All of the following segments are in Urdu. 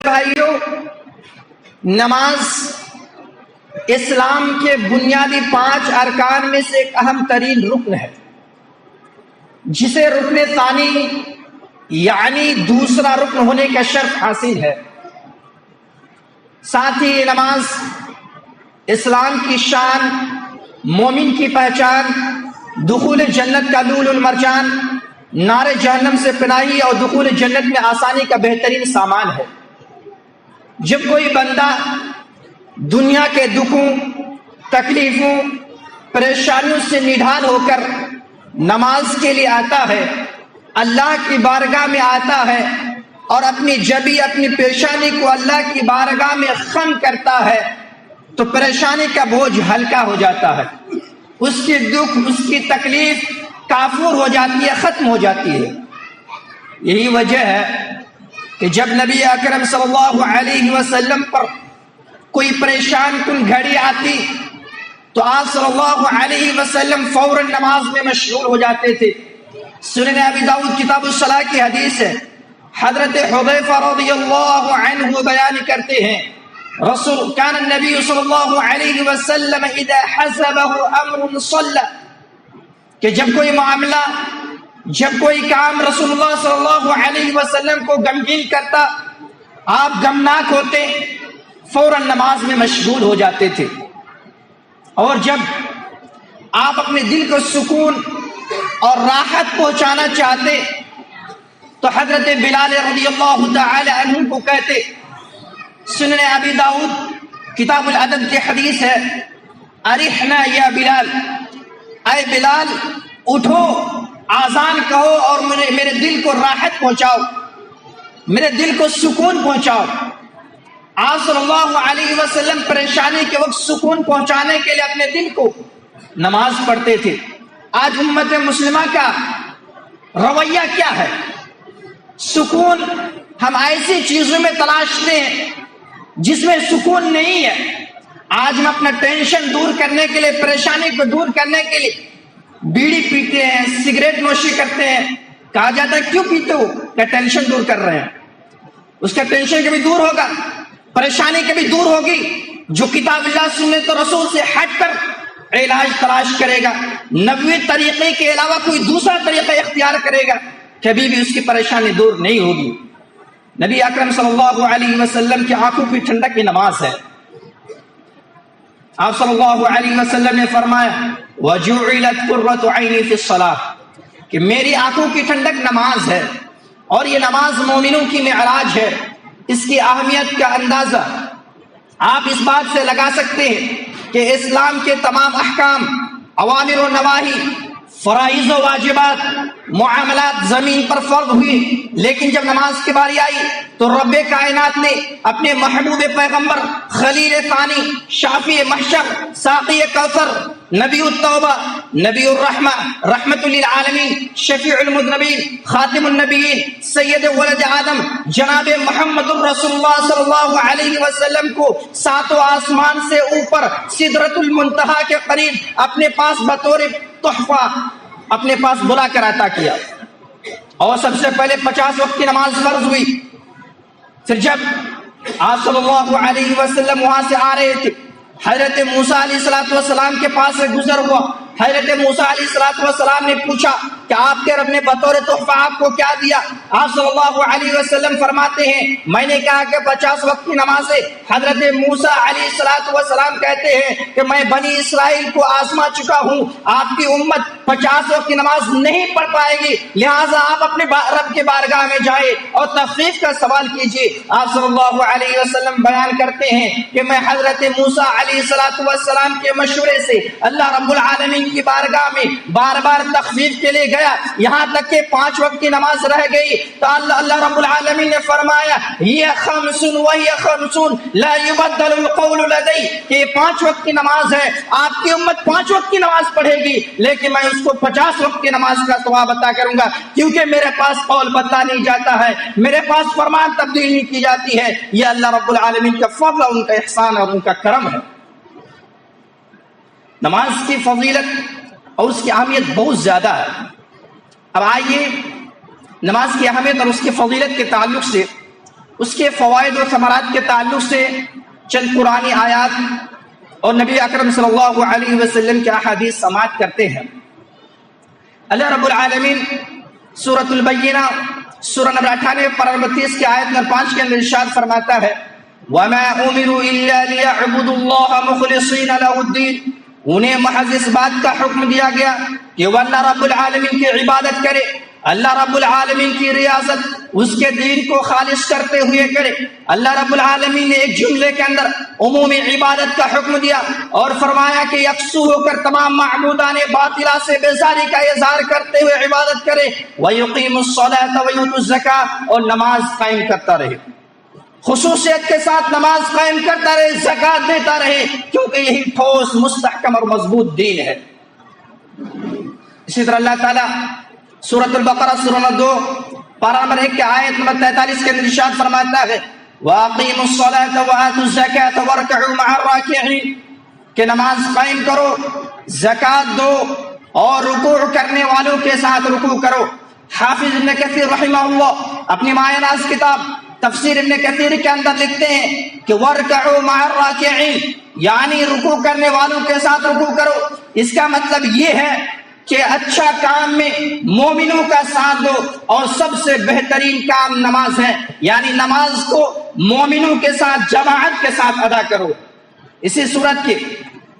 بھائیوں، نماز اسلام کے بنیادی 5 ارکان میں سے ایک اہم ترین رکن ہے، جسے رکن ثانی یعنی دوسرا رکن ہونے کا شرف حاصل ہے۔ ساتھ ہی نماز اسلام کی شان، مومن کی پہچان، دخول جنت کا لؤلؤ المرجان، نار جہنم سے پناہی اور دخول جنت میں آسانی کا بہترین سامان ہے۔ جب کوئی بندہ دنیا کے دکھوں، تکلیفوں، پریشانیوں سے نڈھال ہو کر نماز کے لیے آتا ہے، اللہ کی بارگاہ میں آتا ہے اور اپنی جبی، اپنی پیشانی کو اللہ کی بارگاہ میں خم کرتا ہے تو پریشانی کا بوجھ ہلکا ہو جاتا ہے، اس کی دکھ، اس کی تکلیف کافور ہو جاتی ہے، ختم ہو جاتی ہے۔ یہی وجہ ہے کہ جب نبی اکرم صلی اللہ علیہ وسلم پر کوئی پریشان کن گھڑی آتی تو آپ صلی اللہ علیہ وسلم فوراً نماز میں مشغول ہو جاتے تھے۔ سنن ابی داؤد کتاب الصلاۃ کی حدیث ہے، حضرت حذیفہ رضی اللہ عنہ بیان کرتے ہیں، رسول کان النبی صلی اللہ علیہ وسلم اذا حسبه امر صلى، کہ جب کوئی معاملہ، جب کوئی کام رسول اللہ صلی اللہ علیہ وسلم کو غمگین کرتا، آپ غمناک ہوتے، فوراً نماز میں مشغول ہو جاتے تھے۔ اور جب آپ اپنے دل کو سکون اور راحت پہنچانا چاہتے تو حضرت بلال رضی اللہ تعالی عنہ کو کہتے، سنن ابی داؤد کتاب الادب کی حدیث ہے، ارحنا یا بلال، اے بلال اٹھو، آذان کہو اور میرے دل کو راحت پہنچاؤ، میرے دل کو سکون پہنچاؤ۔ آپ صلی اللہ علیہ وسلم پریشانی کے وقت سکون پہنچانے کے لیے اپنے دل کو نماز پڑھتے تھے۔ آج امت مسلمہ کا رویہ کیا ہے؟ سکون ہم ایسی چیزوں میں تلاشتے ہیں جس میں سکون نہیں ہے۔ آج ہم اپنا ٹینشن دور کرنے کے لیے، پریشانی کو دور کرنے کے لیے بیڑی پیتے ہیں، سگریٹ نوشی کرتے ہیں۔ کہا جاتا ہے کیوں پیتے ہو؟ کہ ٹینشن دور کر رہے ہیں۔ اس کا ٹینشن کبھی دور ہوگا، پریشانی کبھی دور ہوگی جو کتاب اللہ سنت و رسول سے ہٹ کر علاج تلاش کرے گا، نبوی طریقے کے علاوہ کوئی دوسرا طریقہ اختیار کرے گا، کبھی بھی اس کی پریشانی دور نہیں ہوگی۔ نبی اکرم صلی اللہ علیہ وسلم کی آنکھوں کی ٹھنڈک کی نماز ہے۔ آپ صلی اللہ علیہ وسلم نے فرمایا، وَجُعِلَتْ قُرَّةُ عَيْنِي فِي الصَّلَاةِ، کہ میری آنکھوں کی ٹھنڈک نماز ہے، اور یہ نماز مومنوں کی معراج ہے۔ اس کی اہمیت کا اندازہ آپ اس بات سے لگا سکتے ہیں کہ اسلام کے تمام احکام، اوامر و نواہی، فرائض و واجبات، معاملات زمین پر فرض ہوئی، لیکن جب نماز کی باری آئی تو رب کائنات نے اپنے محبوب پیغمبر، خلیل ثانی، شافی محشر، ساقی کوثر، نبی التوبہ، نبی الرحمہ، رحمت للعالمین، شفیع المذنبین، خاتم النبیین، سید ولد آدم، جناب محمد الرسول اللہ صلی اللہ علیہ وسلم کو 7 آسمان سے اوپر سدرۃ المنتہا کے قریب اپنے پاس بطور تحفہ اپنے پاس بلا کر عطا کیا، اور سب سے پہلے 50 وقت کی نماز فرض ہوئی۔ پھر جب آپ صلی اللہ علیہ وسلم وہاں سے آ رہے تھے، حضرت موسیٰ علیہ السلام کے پاس سے گزر ہوا۔ حضرت موسیٰ علیہ السلام نے پوچھا کہ آپ کے رب نے بطور تحفہ آپ کو کیا دیا؟ آپ صلی اللہ علیہ وسلم فرماتے ہیں، میں نے کہا کہ 50 وقت کی نماز ہے۔ حضرت موسیٰ علیہ السلام کہتے ہیں کہ میں بنی اسرائیل کو آزما چکا ہوں، آپ کی امت 50 وقت کی نماز نہیں پڑھ پائے گی، لہٰذا آپ اپنے رب کے بارگاہ میں جائے اور تخفیف کا سوال کیجیے۔ آپ صلی اللہ علیہ وسلم بیان کرتے ہیں کہ میں حضرت موسیٰ علیہ السلام کے مشورے سے اللہ رب العالمین کی بارگاہ میں بار بار تخفیف کے لیے گیا، یہاں تک کہ 5 وقت کی نماز رہ گئی تو اللہ رب العالمین نے فرمایا، یہ 5 وہی 5 لا يبدل القول لدی، کہ یہ 5 وقت کی نماز ہے، آپ کی امت 5 وقت کی نماز پڑھے گی، لیکن میں اس کو 50 وقت کی نماز کا ثواب عطا کروں گا، کیونکہ میرے پاس قول بدلا نہیں جاتا ہے، میرے پاس فرمان تبدیل نہیں کی جاتی ہے۔ یہ اللہ رب العالمین کا فضل، ان کا احسان اور ان کا کرم ہے۔ نماز کی فضیلت اور اس کی اہمیت بہت زیادہ ہے۔ اب آئیے نماز کی اہمیت اور اس کی فضیلت کے تعلق سے اس کے فوائد و ثمرات کے تعلق سے چند قرآنی آیات اور نبی اکرم صلی اللہ علیہ وسلم کے احادیث سماعت کرتے ہیں۔ اللہ رب العالمین سورۃ البینہ سورہ نمبر 98 پر 32 کی آیت نمبر 5 کے اندر ارشاد فرماتا ہے وَمَا أُمِرُوا إِلَّا لِيَعْبُدُوا اللَّهَ مُخْلِصِينَ لَهُ الدِّينَ، انہیں محض اس بات کا حکم دیا گیا کہ وہ اللہ رب العالمین کی عبادت کرے، اللہ رب العالمین کی ریاضت اس کے دین کو خالص کرتے ہوئے کرے۔ اللہ رب العالمین نے ایک جملے کے اندر عمومی عبادت کا حکم دیا اور فرمایا کہ یکسو ہو کر تمام معبودان باطلہ سے بیزاری کا اظہار کرتے ہوئے عبادت کرے، وَيُقِيمُ الصَّلَاةَ وَيُؤْتُ الزَّكَاةَ، اور نماز قائم کرتا رہے، خصوصیت کے ساتھ نماز قائم کرتا رہے، زکوٰۃ دیتا رہے، کیونکہ یہی ٹھوس مستحکم اور مضبوط دین ہے۔ اسی طرح اللہ تعالیٰ سورۃ البقرہ سورہ نمبر 2 پارہ نمبر 1 کے آیت نمبر 43 کے اندر ارشاد فرماتا ہے وَأَقِيمُوا الصَّلَاةَ وَآتُوا الزَّكَاةَ وَارْكَعُوا مَعَ الرَّاكِعِينَ، کہ نماز قائم کرو، زکوٰۃ دو اور رکوع کرنے والوں کے ساتھ رکوع کرو۔ حافظ ابن کثیر رحمہ اللہ اپنی مایہ ناز کتاب تفسیر ابن کثیر کے اندر لکھتے ہیں کہ وَارْكَعُوا مَعَ الرَّاكِعِينَ، یعنی رکوع کرنے والوں کے ساتھ رکوع کرو۔ اس کا مطلب یہ ہے کہ اچھا کام میں مومنوں کا ساتھ دو، اور سب سے بہترین کام نماز ہے، یعنی نماز کو مومنوں کے ساتھ جماعت کے ساتھ ادا کرو۔ اسی صورت کی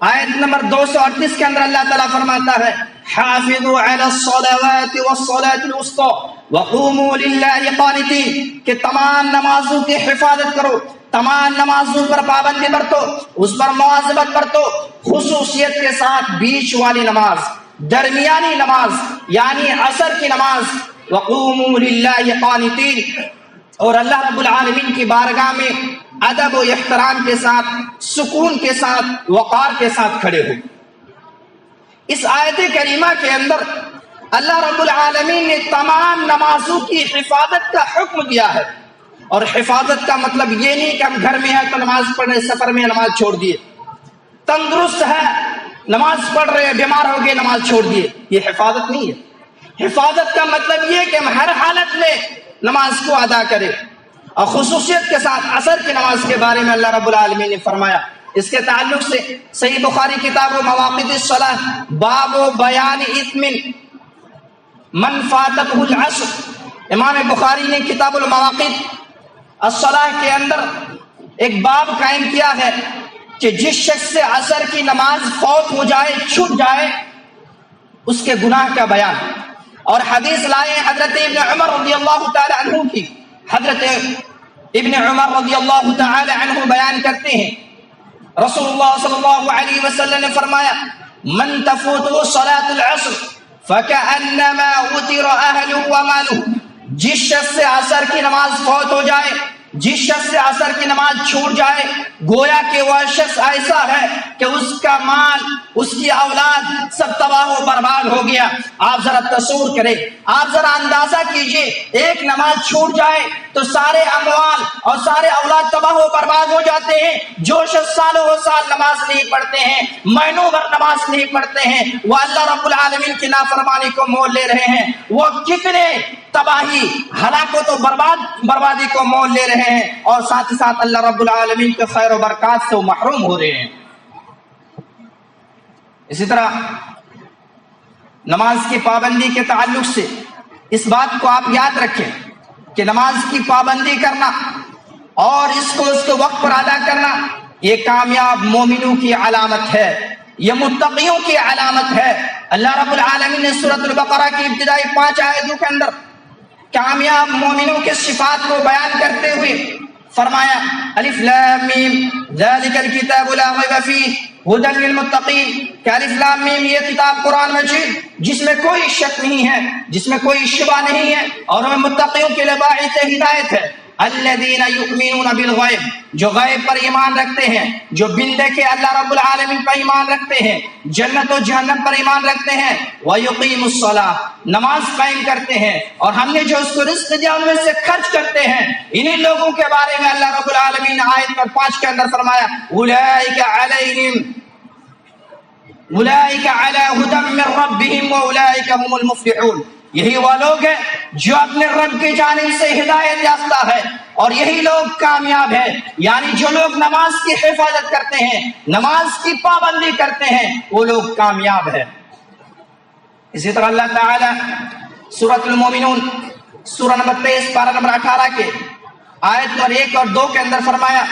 آیت نمبر 238 کے اندر اللہ تعالیٰ فرماتا ہے حافظوا علی الصلوات والصلاة الوسطى وقوموا للہ قانتین، کہ تمام نمازوں کی حفاظت کرو، تمام نمازوں پر پابندی برتو، اس پر مواظبت برتو، خصوصیت کے ساتھ بیچ والی نماز، درمیانی نماز یعنی عصر کی نماز، وقوموا للہ قانتین، اور اللہ رب العالمین کی بارگاہ میں ادب و احترام کے ساتھ، سکون کے ساتھ، وقار کے ساتھ کھڑے ہو۔ اس آیت کریمہ کے اندر اللہ رب العالمین نے تمام نمازوں کی حفاظت کا حکم دیا ہے، اور حفاظت کا مطلب یہ نہیں کہ ہم گھر میں ہیں تو نماز پڑھنے، سفر میں نماز چھوڑ دیے، تندرست ہے نماز پڑھ رہے، بیمار ہو گئے نماز چھوڑ دیے، یہ حفاظت نہیں ہے۔ حفاظت کا مطلب یہ کہ ہم ہر حالت میں نماز کو ادا کریں، اور خصوصیت کے ساتھ عصر کی نماز کے بارے میں اللہ رب العالمین نے فرمایا۔ اس کے تعلق سے صحیح بخاری کتاب و مواقیت الصلاۃ باب و بیان اثم من فاتتہ العصر، امام بخاری نے کتاب المواقیت الصلاۃ کے اندر ایک باب قائم کیا ہے کہ جس شخص سے عصر کی نماز فوت ہو جائے، چھوٹ جائے، اس کے گناہ کا بیان۔ اور حدیث لائے حضرت ابن عمر رضی اللہ تعالی عنہ کی، حضرت ابن عمر رضی اللہ تعالی عنہ بیان کرتے ہیں رسول اللہ صلی اللہ علیہ وسلم نے فرمایا من تفوتہ صلاۃ العصر فکأنما وتر اہلہ ومالہ، جس شخص سے عصر کی نماز فوت ہو جائے، جس شخص سے عصر کی نماز چھوٹ جائے، گویا کہ وہ شخص ایسا ہے کہ اس کا مال، اس کی اولاد سب تباہ و برباد ہو گیا۔ آپ ذرا تصور کریں، آپ ذرا اندازہ کیجئے، ایک نماز چھوٹ جائے تو سارے اموال اور سارے اولاد تباہ و برباد ہو جاتے ہیں۔ جو شخص سالوں سال نماز نہیں پڑھتے ہیں، مہینوں بھر نماز نہیں پڑھتے ہیں، وہ اللہ رب العالمین کی نافرمانی کو مول لے رہے ہیں، وہ کتنے تباہی، ہلاکت و بربادی کو مول لے رہے ہیں، اور ساتھ ہی ساتھ اللہ رب العالمین کے خیر و برکات سے وہ محروم ہو رہے ہیں۔ اسی طرح نماز کی پابندی کے تعلق سے اس بات کو آپ یاد رکھیں کہ نماز کی پابندی کرنا اور اس کو وقت پر ادا کرنا یہ کامیاب مومنوں کی علامت ہے، یہ متقیوں کی علامت ہے۔ اللہ رب العالمین نے سورۃ البقرہ کی ابتدائی 5 آیتوں کے اندر کامیاب مومنوں کے صفات کو بیان کرتے ہوئے فرمایا الف لام میم ذالک الکتاب لا ریب فیہ ھدی للمتقین، کہ الف لام میم یہ کتاب قرآن مجید جس میں کوئی شک نہیں ہے، جس میں کوئی شبہ نہیں ہے، اور ہمیں متقیوں کے لیے باعث ہدایت ہے۔ الذین یؤمنون بالغیب، جو غیب پر ایمان رکھتے ہیں، جو بن دیکھے اللہ رب العالمین پر ایمان رکھتے ہیں، جنت و جہنم پر ایمان رکھتے ہیں، ویقیموا الصلاۃ، نماز قائم کرتے ہیں، اور ہم نے جو اس کو رزق دیا ان میں سے خرچ کرتے ہیں۔ انہی لوگوں کے بارے میں اللہ رب العالمین نے آیت نمبر 5 کے اندر فرمایا اولئک علی ھدی من ربہم واولئک هم المفلحون، یہی وہ لوگ ہیں جو اپنے رب کی جانب سے ہدایت یافتہ ہے، اور یہی لوگ کامیاب ہیں، یعنی جو لوگ نماز کی حفاظت کرتے ہیں، نماز کی پابندی کرتے ہیں، وہ لوگ کامیاب ہیں۔ اسی طرح اللہ تعالی سورۃ المومنون سورہ نمبر 23 پارہ نمبر 18 کے آیت نمبر 1 اور 2 کے اندر فرمایا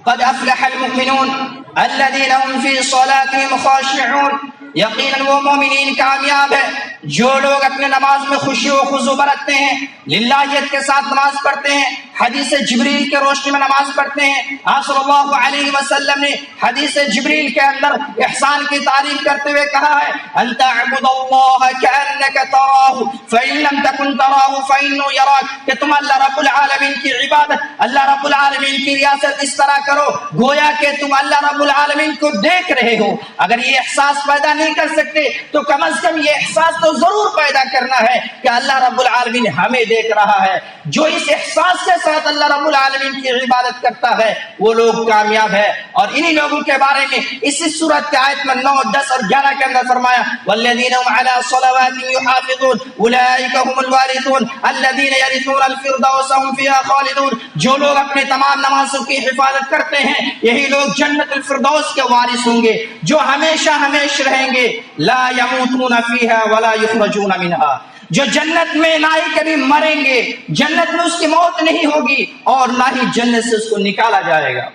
قد افلح المؤمنون الذين هم في صلاتهم خاشعون، یقیناً وہ مومنین کامیاب ہے جو لوگ اپنے نماز میں خشوع و خضوع برتتے ہیں، للہیت کے ساتھ نماز پڑھتے ہیں، حدیث جبریل کے روشنی میں نماز پڑھتے ہیں۔ آپ صلی اللہ علیہ وسلم نے حدیث جبریل کے اندر احسان کی تعریف کرتے ہوئے کہا ہے ان تعبد اللہ کأنک تراہ فإن لم تکن تراہ فإنہ یراک، کہ تم اللہ رب العالمین کی عبادت، اللہ رب العالمین کی ریاست اس طرح کرو گویا کہ تم اللہ رب العالمین کو دیکھ رہے ہو۔ اگر یہ احساس پیدا نہیں کر سکتے تو کم از کم یہ احساس تو ضرور پیدا کرنا ہے کہ اللہ رب العالمین ہمیں دیکھ رہا ہے۔ جو اس احساس کے ساتھ اللہ رب العالمین کی عبادت کرتا ہے وہ لوگ کامیاب ہے۔ اور انہی لوگوں کے بارے میں اسی سورت کے آیت میں 9، 10 اور 11 کے اندر فرمایا والذین هم علی صلواتهم یحافظون اولئک هم الوارثون الذین یرثون الفردوس هم فیها خالدون، جو لوگ اپنے تمام نمازوں کی حفاظت کرتے ہیں یہی لوگ جنت الفردوس کے وارث ہوں گے، جو ہمیشہ ہمیشہ رہیں گے، لا یموتون فیها ولا یخرجون منها، جو جنت میں نہ ہی کبھی مریں گے، جنت میں اس کی موت نہیں ہوگی اور نہ ہی جنت سے اس کو نکالا جائے گا۔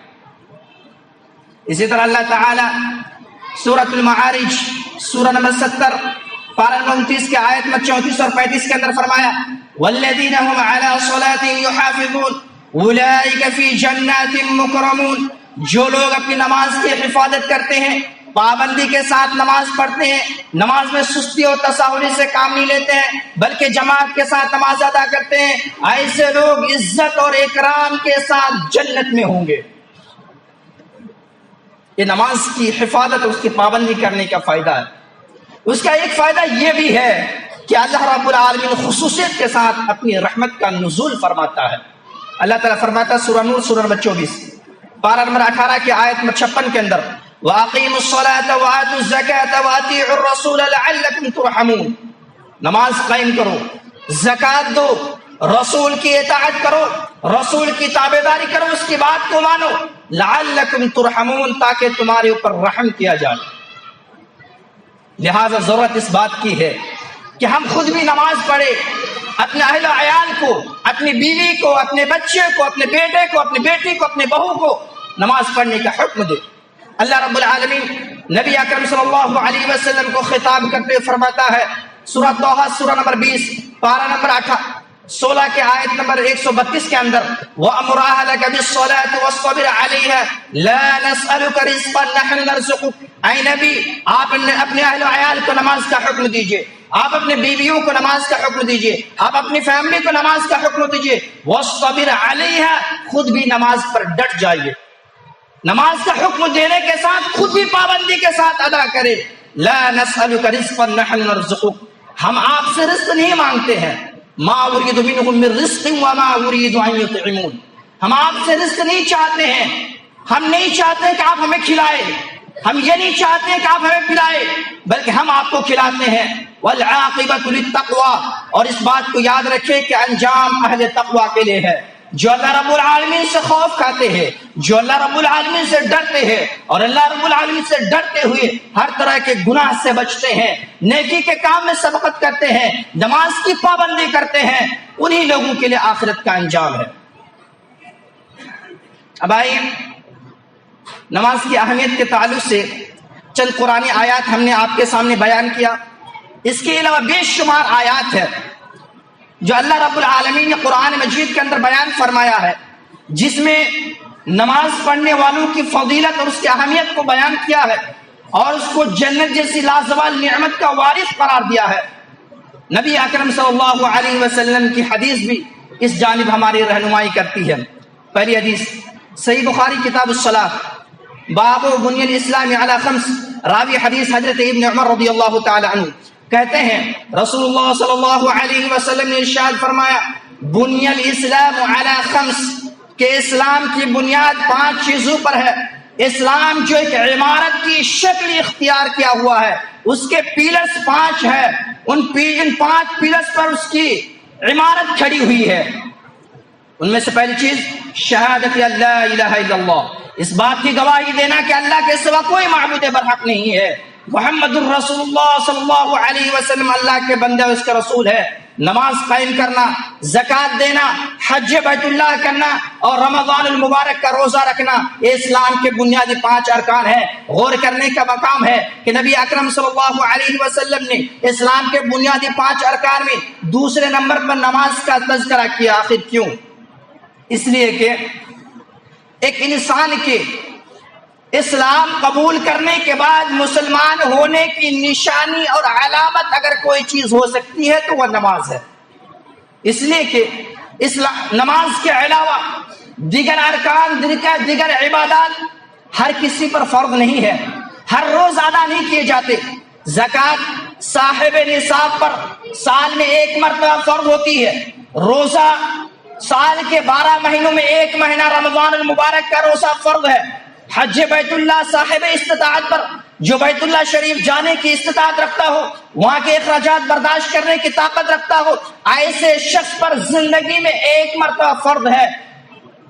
اسی طرح اللہ تعالی سورۃ المعارج سورہ نمبر 70 پارہ نمبر 29 کے آیت میں 34 اور 35 کے اندر فرمایا والذین هم علی صلاتهم یحافظون اولئک فی جنات مکرمون، جو لوگ اپنی نماز کی حفاظت کرتے ہیں، پابندی کے ساتھ نماز پڑھتے ہیں، نماز میں سستی اور تساہلی سے کام نہیں لیتے ہیں بلکہ جماعت کے ساتھ نماز ادا کرتے ہیں، ایسے لوگ عزت اور اکرام کے ساتھ جنت میں ہوں گے۔ یہ نماز کی حفاظت اور اس کی پابندی کرنے کا فائدہ ہے۔ اس کا ایک فائدہ یہ بھی ہے کہ اللہ رب العالمین خصوصیت کے ساتھ اپنی رحمت کا نزول فرماتا ہے۔ اللہ تعالیٰ فرماتا ہے سورہ نور سورہ نمبر 24 پارہ نمبر 18 کے آیت نمبر 56 کے اندر وَأَقِيمُوا الصَّلَاةَ وَآتُوا الزَّكَاةَ وَأَطِيعُوا الرَّسُولَ لَعَلَّكُمْ تُرْحَمُونَ، نماز قائم کرو، زکوٰۃ دو، رسول کی اطاعت کرو، رسول کی تابعداری کرو، اس کی بات کو مانو، لعلکم ترحمون، تاکہ تمہارے اوپر رحم کیا جائے۔ لہذا ضرورت اس بات کی ہے کہ ہم خود بھی نماز پڑھے، اپنے اہل و عیال کو، اپنی بیوی کو، اپنے بچے کو، اپنے بیٹے کو، اپنی بیٹی کو، اپنے بہو کو نماز پڑھنے کا حکم دے۔ اللہ رب العالمین نبی اکرم صلی اللہ علیہ وسلم کو خطاب کرتے ہوئے فرماتا ہے سورہ طٰہٰ سورہ نمبر 20 پارہ نمبر 16 کے آیت نمبر 132 کے اندر وَأَمُرْ أَهْلَكَ بِالصَّلَاةِ وَاصْطَبِرْ عَلَيْهَا لَا نَسْأَلُكَ رِزْقًا نَحْنُ نَرْزُقُكَ، اے نبی آپ اپنے اہل و عیال کو نماز کا حکم دیجئے، آپ اپنے بیویوں کو نماز کا حکم دیجئے، آپ اپنی فیملی کو نماز کا حکم دیجئے، وَاصْطَبِرْ عَلَيْهَا، خود بھی نماز پر ڈٹ جائیے، نماز کا حکم دینے کے ساتھ خود بھی پابندی کے ساتھ ادا کرے۔ لا نسألک رزقا نحن نرزقک، ہم آپ سے رزق نہیں مانگتے ہیں، ما اريد منهم من رزق وما اريد ان يطعمون، ہم آپ سے رزق نہیں چاہتے ہیں، ہم نہیں چاہتے کہ آپ ہمیں کھلائے، ہم یہ نہیں چاہتے کہ آپ ہمیں پلائے بلکہ ہم آپ کو کھلاتے ہیں۔ والعاقبۃ للتقوی، اور اس بات کو یاد رکھے کہ انجام اہل تقوی کے لیے ہے، جو اللہ رب العالمین سے خوف کھاتے ہیں، جو اللہ رب العالمین سے ڈرتے ہیں اور اللہ رب العالمین سے ڈرتے ہوئے ہر طرح کے گناہ سے بچتے ہیں، نیکی کے کام میں سبقت کرتے ہیں، نماز کی پابندی کرتے ہیں، انہی لوگوں کے لیے آخرت کا انجام ہے۔ اب آئیے نماز کی اہمیت کے تعلق سے چند قرآنی آیات ہم نے آپ کے سامنے بیان کیا، اس کے علاوہ بے شمار آیات ہے جو اللہ رب العالمین نے قرآن مجید کے اندر بیان فرمایا ہے، جس میں نماز پڑھنے والوں کی فضیلت اور اس کی اہمیت کو بیان کیا ہے اور اس کو جنت جیسی لازوال نعمت کا وارث قرار دیا ہے۔ نبی اکرم صلی اللہ علیہ وسلم کی حدیث بھی اس جانب ہماری رہنمائی کرتی ہے۔ پہلی حدیث صحیح بخاری کتاب الصلاۃ باب بنی الاسلام علی خمس، راوی حدیث حضرت ابن عمر رضی اللہ تعالی عنہ کہتے ہیں رسول اللہ صلی اللہ علیہ وسلم نے ارشاد فرمایا بنی الاسلام علی خمس، کہ اسلام کی بنیاد 5 چیزوں پر ہے۔ اسلام جو ایک عمارت کی شکل اختیار کیا ہوا ہے، اس کے پیلرز 5 ہیں، ان 5 پیلرز پر اس کی عمارت کھڑی ہوئی ہے۔ ان میں سے پہلی چیز شہادت اللہ الہ الا اللہ، اس بات کی گواہی دینا کہ اللہ کے سوا کوئی معبود برحق نہیں ہے، محمد الرسول اللہ صلی اللہ علیہ وسلم اللہ کے بندے اور اس کا رسول ہے۔ نماز قائم کرنا، زکوٰۃ دینا، حج بیت اللہ کرنا اور رمضان المبارک کا روزہ رکھنا، یہ اسلام کے بنیادی 5 ارکان ہیں۔ غور کرنے کا مقام ہے کہ نبی اکرم صلی اللہ علیہ وسلم نے اسلام کے بنیادی 5 ارکان میں دوسرے نمبر پر نماز کا تذکرہ کیا۔ آخر کیوں؟ اس لیے کہ ایک انسان کے اسلام قبول کرنے کے بعد مسلمان ہونے کی نشانی اور علامت اگر کوئی چیز ہو سکتی ہے تو وہ نماز ہے۔ اس لیے کہ نماز کے علاوہ دیگر ارکان، دیگر عبادات ہر کسی پر فرض نہیں ہے، ہر روز ادا نہیں کیے جاتے۔ زکوٰۃ صاحب نصاب پر سال میں 1 مرتبہ فرض ہوتی ہے۔ روزہ سال کے 12 مہینوں میں 1 مہینہ رمضان المبارک کا روزہ فرض ہے۔ حج بیت اللہ صاحب استطاعت پر جو بیت اللہ شریف جانے کی استطاعت رکھتا ہو، وہاں کے اخراجات برداشت کرنے کی طاقت رکھتا ہو، ایسے شخص پر زندگی میں 1 مرتبہ فرض ہے۔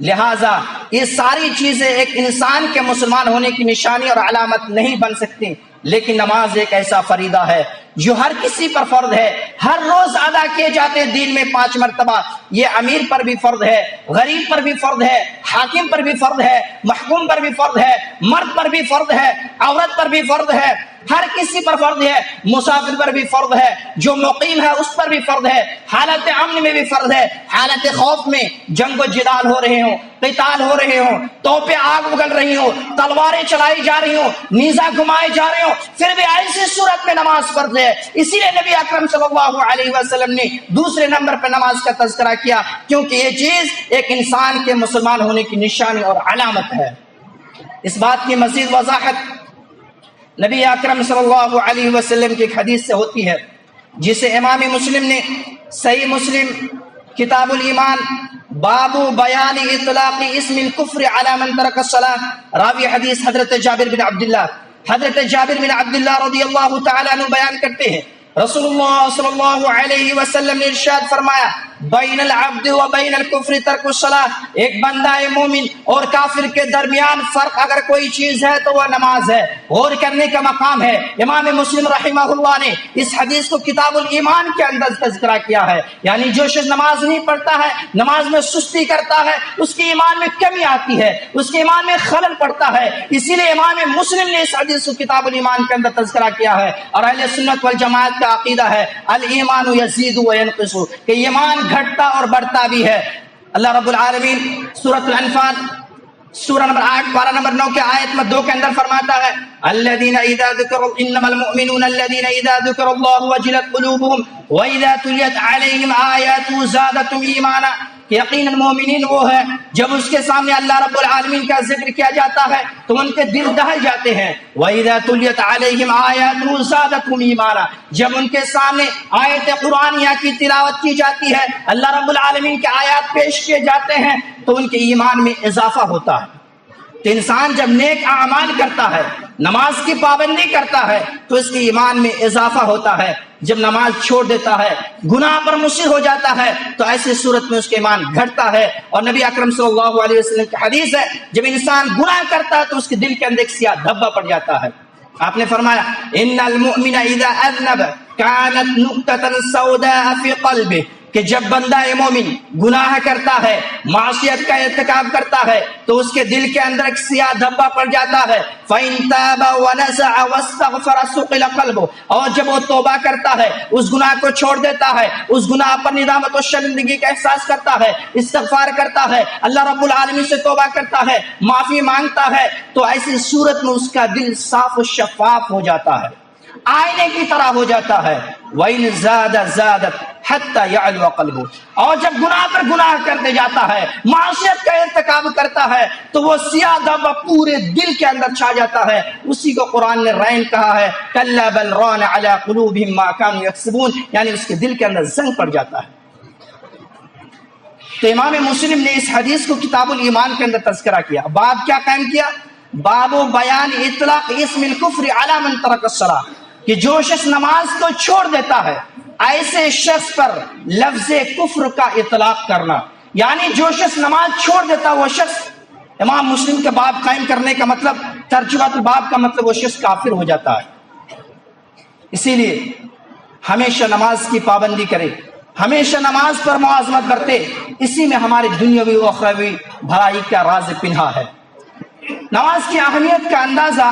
لہٰذا یہ ساری چیزیں ایک انسان کے مسلمان ہونے کی نشانی اور علامت نہیں بن سکتی، لیکن نماز ایک ایسا فریضہ ہے جو ہر کسی پر فرض ہے، ہر روز ادا کیے جاتے ہیں دن میں 5 مرتبہ۔ یہ امیر پر بھی فرض ہے، غریب پر بھی فرض ہے، حاکم پر بھی فرض ہے، محکوم پر بھی فرض ہے، مرد پر بھی فرض ہے، عورت پر بھی فرض ہے، ہر کسی پر فرض ہے، مسافر پر بھی فرض ہے، جو مقیم ہے اس پر بھی فرض ہے، حالت امن میں بھی فرض ہے، حالت خوف میں جنگ و جدال ہو رہے ہوں، قتال ہو رہے ہوں، توپیں آگ اگل رہی ہوں، تلواریں چلائی جا رہی ہوں، نیزہ گھمائے جا رہے ہوں، پھر بھی ایسی صورت میں نماز فرض ہے۔ اسی لیے نبی اکرم صلی اللہ علیہ وسلم نے دوسرے نمبر پہ نماز کا تذکرہ کیا، کیونکہ یہ چیز ایک انسان کے مسلمان ہونے کی نشانی اور علامت ہے۔ اس بات کی مزید وضاحت نبی اکرم صلی اللہ علیہ وسلم کی ایک حدیث سے ہوتی ہے، جسے امام مسلم نے صحیح مسلم کتاب الایمان باب بیان اطلاق اسم الکفر علی من ترک الصلاۃ، راوی حدیث حضرت جابر بن عبداللہ رضی اللہ تعالیٰ عنہ بیان کرتے ہیں، رسول اللہ صلی اللہ علیہ وسلم نے ارشاد فرمایا، بین العبد و بین الکفر ترک الصلاۃ، ایک بندہ مومن اور کافر کے درمیان فرق اگر کوئی چیز ہے تو وہ نماز ہے۔ غور کرنے کا مقام ہے، امام مسلم رحمہ اللہ نے اس حدیث کو کتاب الایمان کے اندر تذکرہ کیا ہے، یعنی جو شخص نماز نہیں پڑھتا ہے، نماز میں سستی کرتا ہے، اس کے ایمان میں کمی آتی ہے، اس کے ایمان میں خلل پڑتا ہے۔ اسی لیے امام مسلم نے اس حدیث کو کتاب الایمان کے اندر تذکرہ کیا ہے، اور اہل سنت والجماعت کا عقیدہ ہے الایمان یزید و ینقص، کہ ایمان گھٹتا اور بڑھتا بھی ہے۔ اللہ رب العالمین سورۃ الانفال سورہ نمبر 8 پارہ نمبر 9 کے آیت نمبر 2 کے اندر فرماتا ہے، الذین اذا ذکر انما المؤمنون الذین اذا ذکر اللہ وجلت قلوبهم واذا تلیت علیہم آیاتہ زادتہم ایمانا، کہ یقیناً مومنین وہ ہے جب اس کے سامنے اللہ رب العالمین کا ذکر کیا جاتا ہے تو ان کے دل دہل جاتے ہیں، وَإِذَا تُلِيَتْ عَلَيْهِمْ آيَاتُهُ زَادَتْهُمْ ایمانا، جب ان کے سامنے آیت قرآنیہ کی تلاوت کی جاتی ہے، اللہ رب العالمین کے آیات پیش کیے جاتے ہیں تو ان کے ایمان میں اضافہ ہوتا ہے۔ تو انسان جب نیک اعمال کرتا ہے، نماز کی پابندی کرتا ہے تو اس کے ایمان میں اضافہ ہوتا ہے۔ جب نماز چھوڑ دیتا ہے، گناہ پر مصر ہو جاتا ہے تو ایسی صورت میں اس کے ایمان گھٹتا ہے۔ اور نبی اکرم صلی اللہ علیہ وسلم کی حدیث ہے، جب انسان گناہ کرتا ہے تو اس کے دل کے اندر ایک سیاہ دھبا پڑ جاتا ہے۔ آپ نے فرمایا، ان المؤمن اذا اذنب كانت نقطة سوداء في قلبه، کہ جب بندہ مومن گناہ کرتا ہے، معصیت کا ارتکاب کرتا ہے تو اس کے دل کے اندر ایک سیاہ دھبا پڑ جاتا ہے۔ فَإِن تَابَ وَنَزَعَ وَاسْتَغْفَرَ ثُقِلَ قَلْبُهُ، اور جب وہ توبہ کرتا ہے، اس گناہ کو چھوڑ دیتا ہے، اس گناہ پر ندامت و شرمندگی کا احساس کرتا ہے، استغفار کرتا ہے، اللہ رب العالمین سے توبہ کرتا ہے، معافی مانگتا ہے، تو ایسی صورت میں اس کا دل صاف و شفاف ہو جاتا ہے، آئینے کی طرح ہو جاتا ہے۔ وَإِن زَادَ زَادَتْ حَتَّى يَعْلُوَ قَلْبُهُ، اور جب گناہ پر گناہ کرتے جاتا ہے، معصیت کا ارتکاب کرتا ہے تو وہ سیاہ دھبا پورے دل کے اندر چھا جاتا ہے۔ اسی کو قرآن نے رین کہا ہے، كَلَّا بَلْ رَانَ عَلَى قُلُوبِهِمْ مَا كَانُوا يَكْسِبُونَ، یعنی اس کے دل کے اندر زنگ پڑ جاتا ہے۔ تو امام مسلم نے اس حدیث کو کتاب الایمان کے اندر تذکرہ کیا۔ باب کیا قائم کیا؟ باب بیان اطلاق اسم الکفر علی من ترک الصلاۃ، کہ جو شخص نماز کو چھوڑ دیتا ہے ایسے شخص پر لفظ کفر کا اطلاق کرنا، یعنی جو شخص نماز چھوڑ دیتا وہ شخص، امام مسلم کے باب قائم کرنے کا مطلب، ترجمہ الباب کا مطلب وہ شخص کافر ہو جاتا ہے۔ اسی لیے ہمیشہ نماز کی پابندی کرے، ہمیشہ نماز پر ملازمت برتے، اسی میں ہماری دنیاوی و اخروی بھلائی کا راز پنہا ہے۔ نماز کی اہمیت کا اندازہ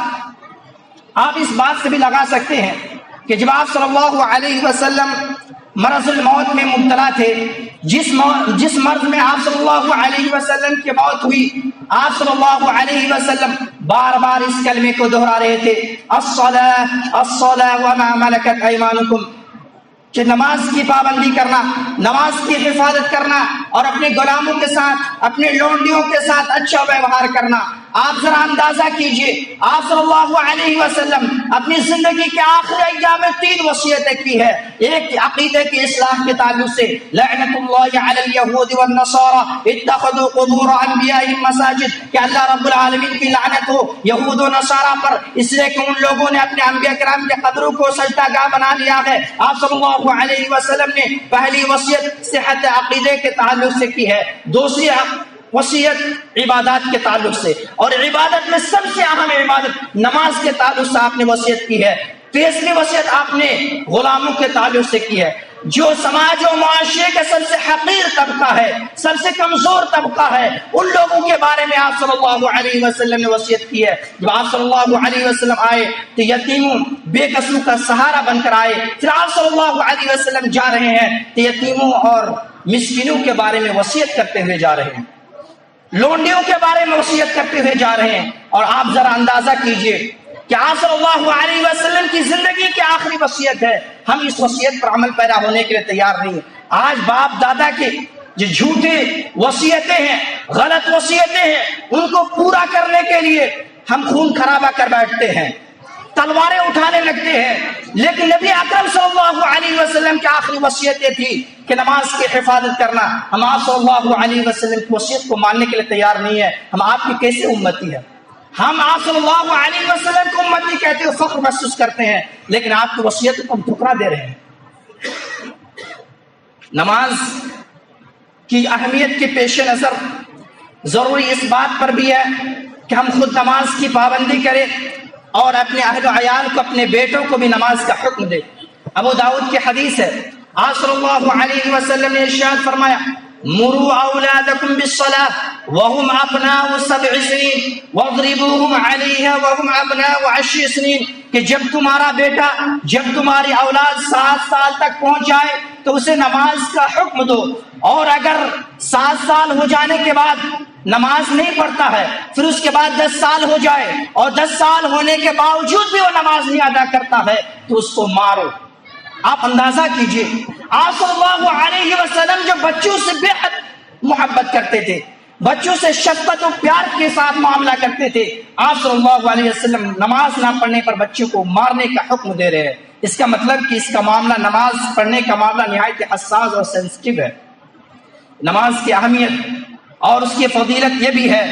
آپ اس بات سے بھی لگا سکتے ہیں کہ جب آپ صلی اللہ علیہ وسلم مرض الموت میں مبتلا تھے، جس مرض میں آپ صلی اللہ علیہ وسلم کی موت ہوئی، آپ صلی اللہ علیہ وسلم بار بار اس کلمے کو دہرا رہے تھے، الصلاۃ الصلاۃ وما ملکت ایمانکم، کہ نماز کی پابندی کرنا، نماز کی حفاظت کرنا اور اپنے غلاموں کے ساتھ، اپنے لونڈیوں کے ساتھ اچھا ویوہار کرنا۔ آپ ذرا اندازہ کیجئے، آپ صلی اللہ علیہ وسلم اپنی زندگی کے آخری ایام میں 3 وصیتیں کی ہے۔ ایک عقیدے کی اصلاح کے تعلق سے، لعنت اللہ علی الیہود والنصارى اتخذوا قبور انبیائہم مساجد، کہ اللہ رب العالمین کی لعنت ہو یہود و نصارہ پر، اس لیے کہ ان لوگوں نے اپنے انبیاء کرام کے قبروں کو سجدہ گاہ بنا لیا ہے۔ آپ صلی اللہ علیہ وسلم نے پہلی وصیت صحت عقیدے کے تعلق سے کی ہے، دوسری وصیت عبادات کے تعلق سے، اور عبادت میں سب سے اہم عبادت نماز کے تعلق سے آپ نے وصیت کی ہے۔ تیسری وصیت آپ نے غلاموں کے تعلق سے کی ہے، جو سماج و معاشرے کا سب سے حقیر طبقہ ہے، سب سے کمزور طبقہ ہے، ان لوگوں کے بارے میں آپ صلی اللہ علیہ وسلم نے وصیت کی ہے۔ جب آپ صلی اللہ علیہ وسلم آئے تو یتیموں بے کسوں کا سہارا بن کر آئے، پھر آپ صلی اللہ علیہ وسلم جا رہے ہیں تو یتیموں اور مسکینوں کے بارے میں وصیت کرتے ہوئے جا رہے ہیں، لونڈیوں کے بارے میں وصیت کرتے ہوئے جا رہے ہیں۔ اور آپ ذرا اندازہ کیجئے کہ آپ صلی اللہ علیہ وسلم کی زندگی کی آخری وصیت ہے، ہم اس وصیت پر عمل پیرا ہونے کے لیے تیار نہیں ہیں۔ آج باپ دادا کے جو جھوٹے وصیتیں ہیں، غلط وصیتیں ہیں، ان کو پورا کرنے کے لیے ہم خون خرابہ کر بیٹھتے ہیں، تلواریں اٹھانے لگتے ہیں، لیکن نبی اکرم صلی اللہ علیہ وسلم کی آخری وصیتیں تھی کہ نماز کی حفاظت کرنا۔ ہم آپ صلی اللہ علیہ وسلم کی وصیت کو ماننے کے لیے تیار نہیں ہے، ہم آپ کی کیسے امتی ہیں؟ ہم آپ صلی اللہ علیہ وسلم کو امتی کہتے ہوئے فخر محسوس کرتے ہیں، لیکن آپ کی وصیت کو ہم ٹھکرا دے رہے ہیں۔ نماز کی اہمیت کے پیش نظر ضروری اس بات پر بھی ہے کہ ہم خود نماز کی پابندی کریں اور اپنے اہل و عیال کو، اپنے بیٹوں کو بھی نماز کا حکم دے۔ ابو داؤد کی حدیث ہے، آپ صلی اللہ علیہ وسلم نے ارشاد فرمایا، مروا اولادکم بالصلاۃ وهم ابناء 7 سنین واضربوهم علیہا وهم ابناء 10 سنین، کہ جب تمہارا بیٹا، جب تمہاری اولاد 7 سال تک پہنچ جائے تو اسے نماز کا حکم دو، اور اگر 7 سال ہو جانے کے بعد نماز نہیں پڑھتا ہے، پھر اس کے بعد 10 سال ہو جائے اور 10 سال ہونے کے باوجود بھی وہ نماز نہیں ادا کرتا ہے تو اس کو مارو۔ آپ اندازہ کیجئے، آپ صلی اللہ علیہ وسلم جو بچوں سے بے حد محبت کرتے تھے، بچوں سے شفقت و پیار کے ساتھ معاملہ کرتے تھے، آپ صلی اللہ علیہ وسلم نماز نہ پڑھنے پر بچوں کو مارنے کا حکم دے رہے ہیں۔ اس کا مطلب کہ اس کا معاملہ، نماز پڑھنے کا معاملہ نہایت حساس اور سینسٹیو ہے۔ نماز کی اہمیت اور اس کی فضیلت یہ بھی ہے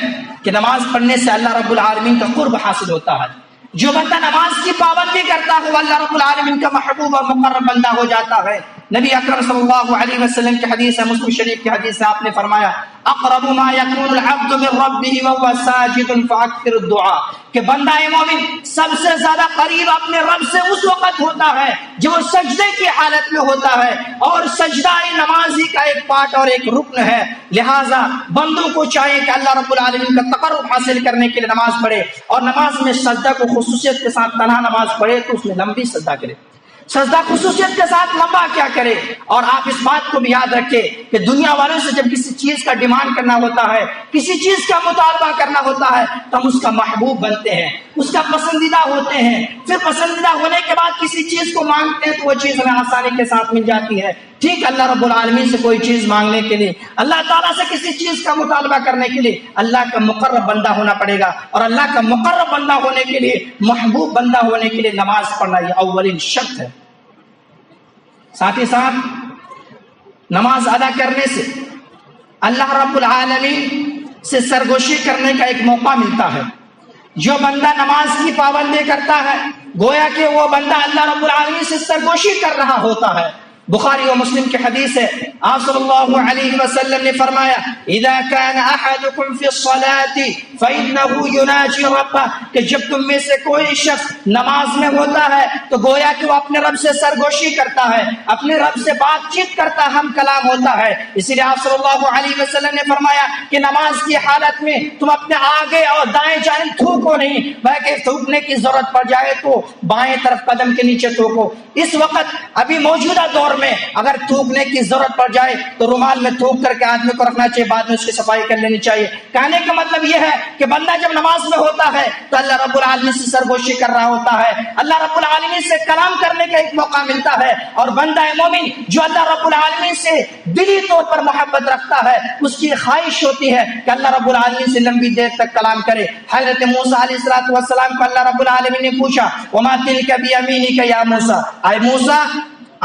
کہ نماز پڑھنے سے اللہ رب العالمین کا قرب حاصل ہوتا ہے۔ جو بندہ نماز کی پابندی کرتا ہے وہ اللہ رب العالمین کا محبوب اور مقرب بندہ ہو جاتا ہے۔ نبی اکرم صلی اللہ علیہ وسلم کی حدیث ہے، مسلم شریف کی حدیث ہے، آپ نے فرمایا، اقرب ما یکون العبد من ربہ وهو ساجد فاکثر الدعاء، کہ بندہ مومن سب سے زیادہ قریب اپنے رب سے اس وقت ہوتا ہے جب وہ سجدے کی حالت میں ہوتا ہے، اور سجدہ نمازی کا ایک پارٹ اور ایک رکن ہے۔ لہٰذا بندوں کو چاہیے کہ اللہ رب العالمین کا تقرب حاصل کرنے کے لیے نماز پڑھے، اور نماز میں سجدہ کو خصوصیت کے ساتھ تنہا نماز پڑھے تو اس میں لمبی سجدہ کرے، سجدہ خصوصیت کے ساتھ لمبا کیا کرے۔ اور آپ اس بات کو بھی یاد رکھیں کہ دنیا والوں سے جب کسی چیز کا ڈیمانڈ کرنا ہوتا ہے، کسی چیز کا مطالبہ کرنا ہوتا ہے تو ہم اس کا محبوب بنتے ہیں، اس کا پسندیدہ ہوتے ہیں، پھر پسندیدہ ہونے کے بعد کسی چیز کو مانگتے ہیں تو وہ چیز ہمیں آسانی کے ساتھ مل جاتی ہے۔ ٹھیک، اللہ رب العالمین سے کوئی چیز مانگنے کے لیے، اللہ تعالیٰ سے کسی چیز کا مطالبہ کرنے کے لیے اللہ کا مقرب بندہ ہونا پڑے گا، اور اللہ کا مقرب بندہ ہونے کے لیے، محبوب بندہ ہونے کے لیے نماز پڑھنا یہ اولین شرط ہے۔ ساتھ ہی ساتھ نماز ادا کرنے سے اللہ رب العالمین سے سرگوشی کرنے کا ایک موقع ملتا ہے۔ جو بندہ نماز کی پابندی کرتا ہے گویا کہ وہ بندہ اللہ رب العالمین سے سرگوشی کر رہا ہوتا ہے۔ بخاری و مسلم کی حدیث ہے، آپ صلی اللہ علیہ وسلم نے فرمایا اذا كان احدكم في الصلاة فانه يناجي ربه، کہ جب تم میں سے کوئی شخص نماز میں ہوتا ہے تو گویا کہ وہ اپنے رب سے سرگوشی کرتا ہے، اپنے رب سے بات چیت کرتا، ہم کلام ہوتا ہے۔ اسی لیے آپ صلی اللہ علیہ وسلم نے فرمایا کہ نماز کی حالت میں تم اپنے آگے اور دائیں جانب تھوکو نہیں، بلکہ تھوکنے کی ضرورت پڑ جائے تو بائیں طرف قدم کے نیچے تھوکو۔ اس وقت ابھی موجودہ دور میں اگر تھوکنے کی ضرورت پڑ جائے تو رومال میں تھوک کر کے آدمی کو رکھنا چاہیے، بعد میں اس کی صفائی کر لینی چاہیے۔ کہنے کا مطلب یہ ہے کہ بندہ جب نماز میں ہوتا ہے تو اللہ رب العالمین سے سرگوشی کر رہا ہوتا ہے، اللہ رب العالمین سے کلام کرنے کا ایک موقع ملتا ہے، اور بندہ مومن جو اللہ رب العالمین سے دلی طور پر محبت رکھتا ہے اس کی خواہش ہوتی ہے کہ اللہ رب العالمین سے لمبی دیر تک کلام کرے۔ حضرت موسیٰ علیہ السلام کو اللہ رب العالمین نے پوچھا وما تلک بیمینک یا موسیٰ، اے موسیٰ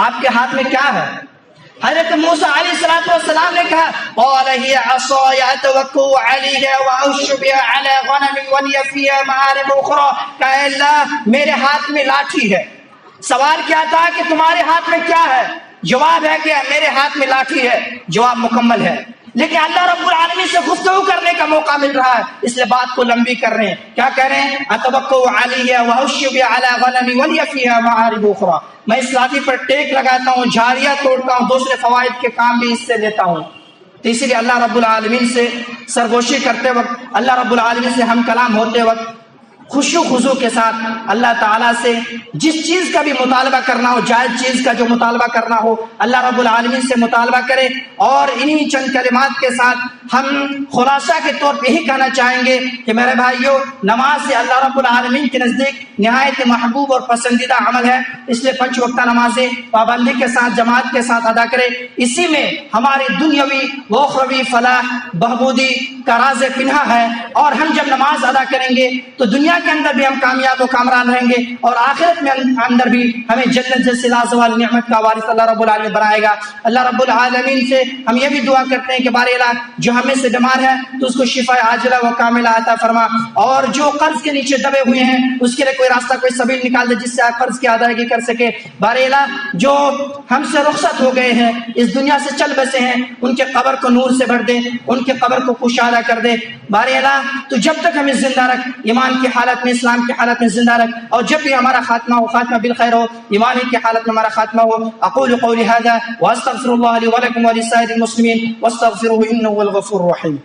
آپ کے ہاتھ میں کیا ہے؟ حضرت موسیٰ علیہ السلام نے کہا قال هي عصاي اتوكل عليها واعش بها على غنمي ولي فيها مآرب اخرى، کہ اللہ میرے ہاتھ میں لاٹھی ہے۔ سوال کیا تھا کہ تمہارے ہاتھ میں کیا ہے؟ جواب ہے کہ میرے ہاتھ میں لاٹھی ہے، جواب مکمل ہے، لیکن اللہ رب العالمین سے گفتگو کرنے کا موقع مل رہا ہے، اس لیے بات کو لمبی کر رہے ہیں۔ کیا کہہ رہے ہیں؟ اتوکل علیہ واعش بها على غنمي ولي فيها مآرب اخرى، میں اس لاٹھی پر ٹیک لگاتا ہوں، جھاڑیاں توڑتا ہوں، دوسرے فوائد کے کام بھی اس سے لیتا ہوں۔ تو اسی لیے اللہ رب العالمین سے سرگوشی کرتے وقت، اللہ رب العالمین سے ہم کلام ہوتے وقت خشوع خضوع کے ساتھ اللہ تعالیٰ سے جس چیز کا بھی مطالبہ کرنا ہو، جائز چیز کا جو مطالبہ کرنا ہو، اللہ رب العالمین سے مطالبہ کرے۔ اور انہی چند کلمات کے ساتھ ہم خلاصہ کے طور پہ یہی کہنا چاہیں گے کہ میرے بھائیو، نماز سے اللہ رب العالمین کے نزدیک نہایت محبوب اور پسندیدہ عمل ہے، اس لیے 5 وقتہ نمازیں پابندی کے ساتھ جماعت کے ساتھ ادا کرے۔ اسی میں ہماری دنیاوی و اخروی فلاح بہبودی کا راز پنہا ہے، اور ہم جب نماز ادا کریں گے تو دنیا کے اندر بھی ہم کامیاب و کامران رہیں گے، اور آخرت میں اندر بھی ہمیں جنت جیسی لازوال نعمت کا وارث اللہ رب العالمین بنائے گا۔ اللہ رب العالمین سے ہم یہ بھی دعا کرتے ہیں کہ بارے اللہ جو ہمیں سے بیمار ہے تو اس کو شفا عاجلہ و کاملہ عطا فرما، اور جو قرض کے نیچے دبے ہوئے ہیں اس کے لیے کوئی راستہ، کوئی سبیل نکال دے جس سے آپ قرض کی ادائیگی کر سکے۔ بارے اللہ جو ہم سے رخصت ہو گئے ہیں، اس دنیا سے چل بسے ہیں، ان کے قبر کو نور سے بھر دے، ان کے قبر کو کشادہ کر دے۔ بارے اللہ تو جب تک ہمیں زندہ رکھ، ایمان کی حالت میں، اسلام کی حالت میں زندہ رکھ، اور جب بھی ہمارا خاتمہ ہو خاتمہ بالخیر ہو، ایمان کی حالت میں ہمارا خاتمہ ہو۔ اقول قولی هذا واستغفر الله لي ولكم ولسائر المسلمين واستغفروه انه هو الغفور الرحيم۔